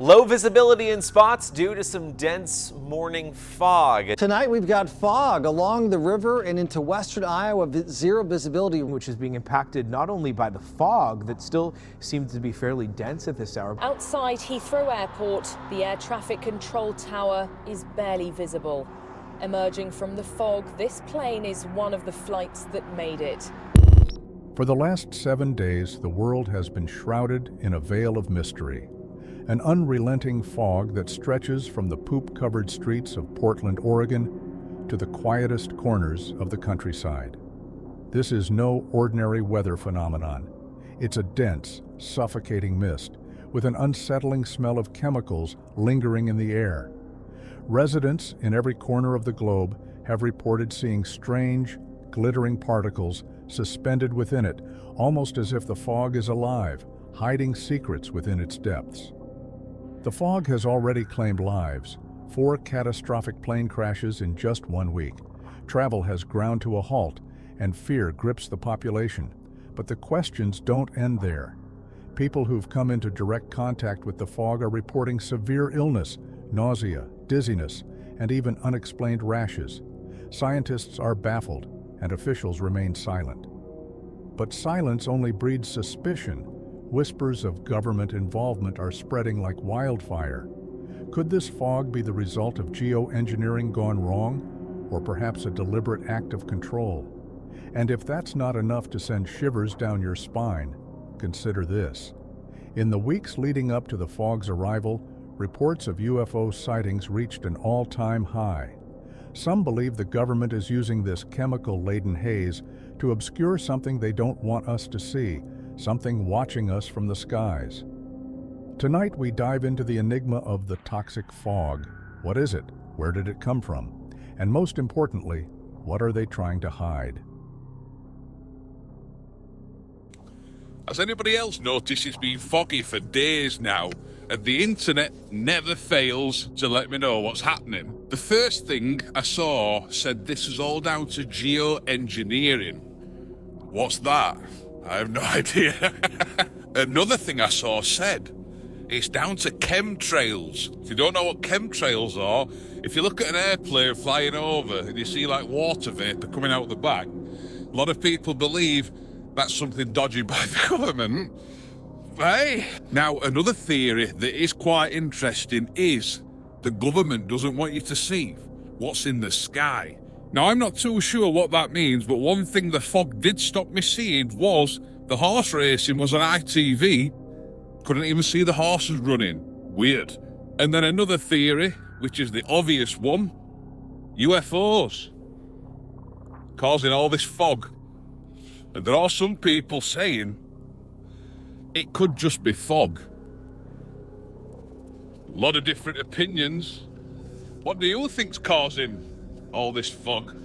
Low visibility in spots due to some dense morning fog. Tonight we've got fog along the river and into western Iowa, zero visibility. Which is being impacted not only by the fog that still seems to be fairly dense at this hour. Outside Heathrow Airport, the air traffic control tower is barely visible. Emerging from the fog, this plane is one of the flights that made it. For the last 7 days, the world has been shrouded in a veil of mystery. An unrelenting fog that stretches from the poop-covered streets of Portland, Oregon, to the quietest corners of the countryside. This is no ordinary weather phenomenon. It's a dense, suffocating mist with an unsettling smell of chemicals lingering in the air. Residents in every corner of the globe have reported seeing strange, glittering particles suspended within it, almost as if the fog is alive, hiding secrets within its depths. The fog has already claimed lives. 4 catastrophic plane crashes in just 1 week. Travel has ground to a halt, and fear grips the population. But the questions don't end there. People who've come into direct contact with the fog are reporting severe illness, nausea, dizziness, and even unexplained rashes. Scientists are baffled, and officials remain silent. But silence only breeds suspicion. Whispers of government involvement are spreading like wildfire. Could this fog be the result of geo-engineering gone wrong, or perhaps a deliberate act of control? And if that's not enough to send shivers down your spine, consider this. In the weeks leading up to the fog's arrival, reports of UFO sightings reached an all-time high. Some believe the government is using this chemical-laden haze to obscure something they don't want us to see, something watching us from the skies. Tonight we dive into the enigma of the toxic fog. What is it? Where did it come from? And most importantly, what are they trying to hide? Has anybody else noticed it's been foggy for days now, and the internet never fails to let me know what's happening? The first thing I saw said this is all down to geo-engineering. What's that? I have no idea. Another thing I saw said it's down to chemtrails. If you don't know what chemtrails are, if you look at an airplane flying over and you see like water vapor coming out the back, a lot of people believe that's something dodgy by the government. Hey! Now, another theory that is quite interesting is the government doesn't want you to see what's in the sky. Now, I'm not too sure what that means, but one thing the fog did stop me seeing was the horse racing was on ITV. Couldn't even see the horses running. Weird. And then another theory, which is the obvious one, UFOs causing all this fog. And there are some people saying it could just be fog. A lot of different opinions. What do you think's causing all this fog?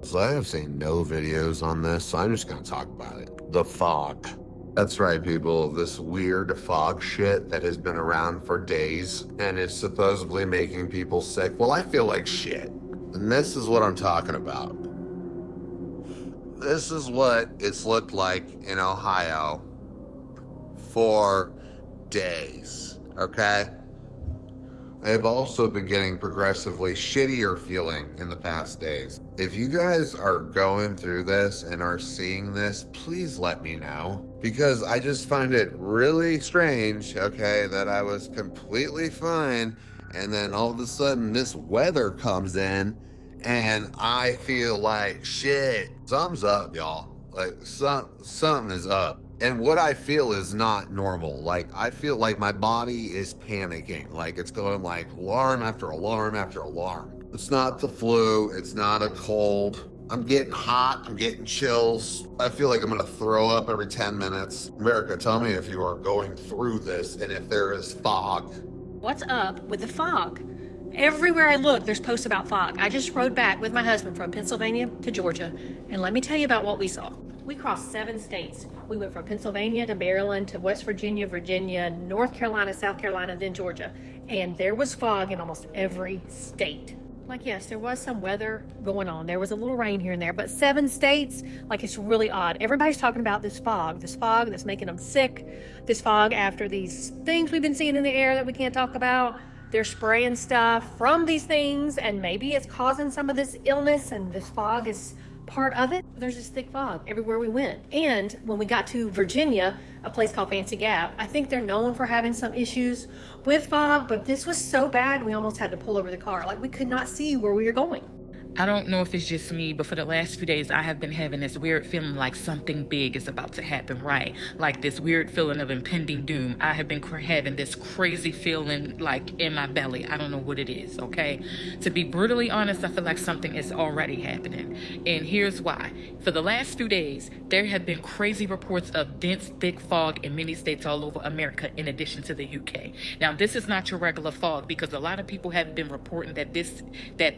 So I have seen no videos on this, so I'm just gonna talk about it. The fog. That's right, people. This weird fog shit that has been around for days and is supposedly making people sick. Well, I feel like shit. And this is what I'm talking about. This is what it's looked like in Ohio for days, okay? I've also been getting progressively shittier feeling in the past days. If you guys are going through this and are seeing this, please let me know. Because I just find it really strange, okay, that I was completely fine and then all of a sudden this weather comes in and I feel like shit. Something's up, y'all. Like something is up. And what I feel is not normal. Like, I feel like my body is panicking. Like, it's going like alarm after alarm after alarm. It's not the flu. It's not a cold. I'm getting hot. I'm getting chills. I feel like I'm going to throw up every 10 minutes. America, tell me if you are going through this and if there is fog. What's up with the fog? Everywhere I look, there's posts about fog. I just rode back with my husband from Pennsylvania to Georgia, and let me tell you about what we saw. We crossed 7 states. We went from Pennsylvania to Maryland to West Virginia, Virginia, North Carolina, South Carolina, then Georgia. And there was fog in almost every state. Like, yes, there was some weather going on. There was a little rain here and there, but 7 states, like, it's really odd. Everybody's talking about this fog that's making them sick, this fog after these things we've been seeing in the air that we can't talk about. They're spraying stuff from these things, and maybe it's causing some of this illness, and this fog is part of it. There's this thick fog everywhere we went. And when we got to Virginia, a place called Fancy Gap, I think they're known for having some issues with fog, but this was so bad we almost had to pull over the car. Like, we could not see where we were going. I don't know if it's just me, but for the last few days, I have been having this weird feeling like something big is about to happen, right? Like this weird feeling of impending doom. I have been having this crazy feeling like in my belly. I don't know what it is, okay? To be brutally honest, I feel like something is already happening. And here's why. For the last few days, there have been crazy reports of dense, thick fog in many states all over America, in addition to the UK. Now, this is not your regular fog, because a lot of people have been reporting that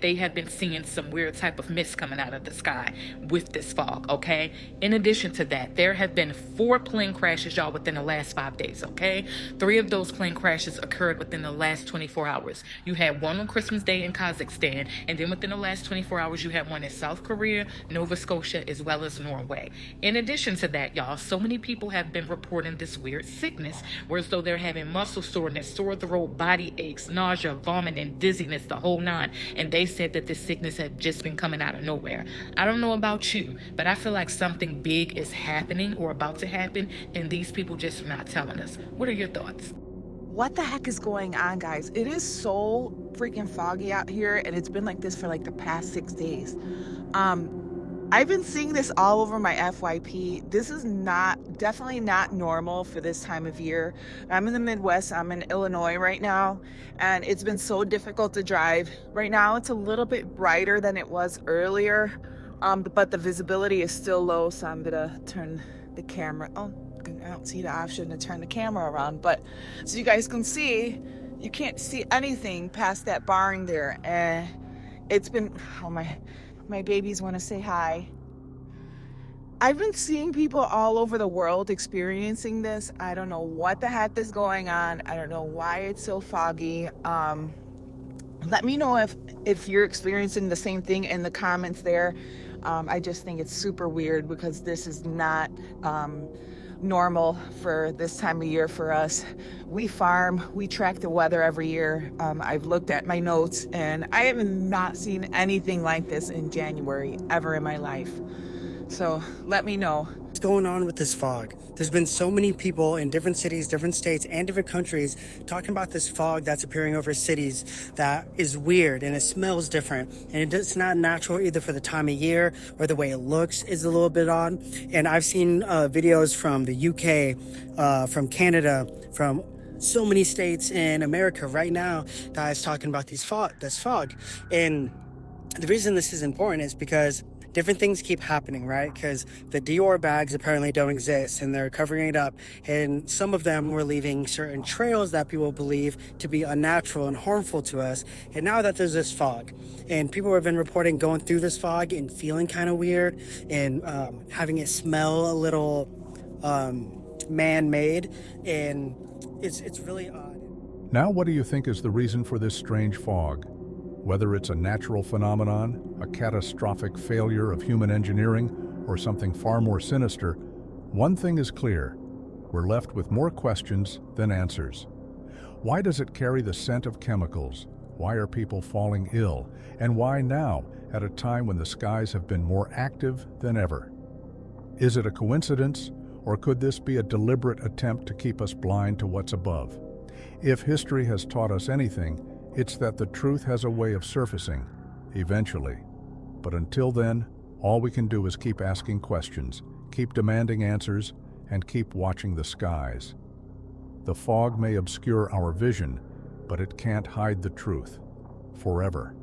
they have been seeing some weird type of mist coming out of the sky with this fog, okay? In addition to that, there have been 4 plane crashes, y'all, within the last 5 days, okay? 3 of those plane crashes occurred within the last 24 hours. You had one on Christmas Day in Kazakhstan, and then within the last 24 hours, you had one in South Korea, Nova Scotia, as well as Norway. In addition to that, y'all, so many people have been reporting this weird sickness, where as though they're having muscle soreness, sore throat, body aches, nausea, vomiting, dizziness, the whole 9. And they said that this sickness had just been coming out of nowhere. I don't know about you, but I feel like something big is happening or about to happen, and these people just are not telling us. What are your thoughts? What the heck is going on, guys? It is so freaking foggy out here, and it's been like this for like the past 6 days. I've been seeing this all over my FYP. This is definitely not normal for this time of year. I'm in the Midwest. I'm in Illinois right now, and it's been so difficult to drive. Right now, it's a little bit brighter than it was earlier, but the visibility is still low, so I'm gonna turn the camera. Oh, I don't see the option to turn the camera around, but so you guys can see, you can't see anything past that barring there. And it's been, oh, my babies want to say hi. I've been seeing people all over the world experiencing this. I don't know what the heck is going on. I don't know why it's so foggy. Let me know if you're experiencing the same thing in the comments there. I just think it's super weird, because this is not normal for this time of year for us. We farm, we track the weather every year. I've looked at my notes, and I have not seen anything like this in January ever in my life. So let me know. What's going on with this fog? There's been so many people in different cities, different states, and different countries talking about this fog that's appearing over cities that is weird, and it smells different, and it's not natural either for the time of year, or the way it looks is a little bit odd. And I've seen videos from the UK, from Canada, from so many states in America right now that is talking about this fog. And the reason this is important is because different things keep happening, right? Because the Dior bags apparently don't exist, and they're covering it up. And some of them were leaving certain trails that people believe to be unnatural and harmful to us. And now that there's this fog, and people have been reporting going through this fog and feeling kind of weird, and having it smell a little man-made, and it's really odd. Now, what do you think is the reason for this strange fog? Whether it's a natural phenomenon, a catastrophic failure of human engineering, or something far more sinister, one thing is clear: we're left with more questions than answers. Why does it carry the scent of chemicals? Why are people falling ill? And why now, at a time when the skies have been more active than ever? Is it a coincidence, or could this be a deliberate attempt to keep us blind to what's above? If history has taught us anything, it's that the truth has a way of surfacing, eventually. But until then, all we can do is keep asking questions, keep demanding answers, and keep watching the skies. The fog may obscure our vision, but it can't hide the truth forever.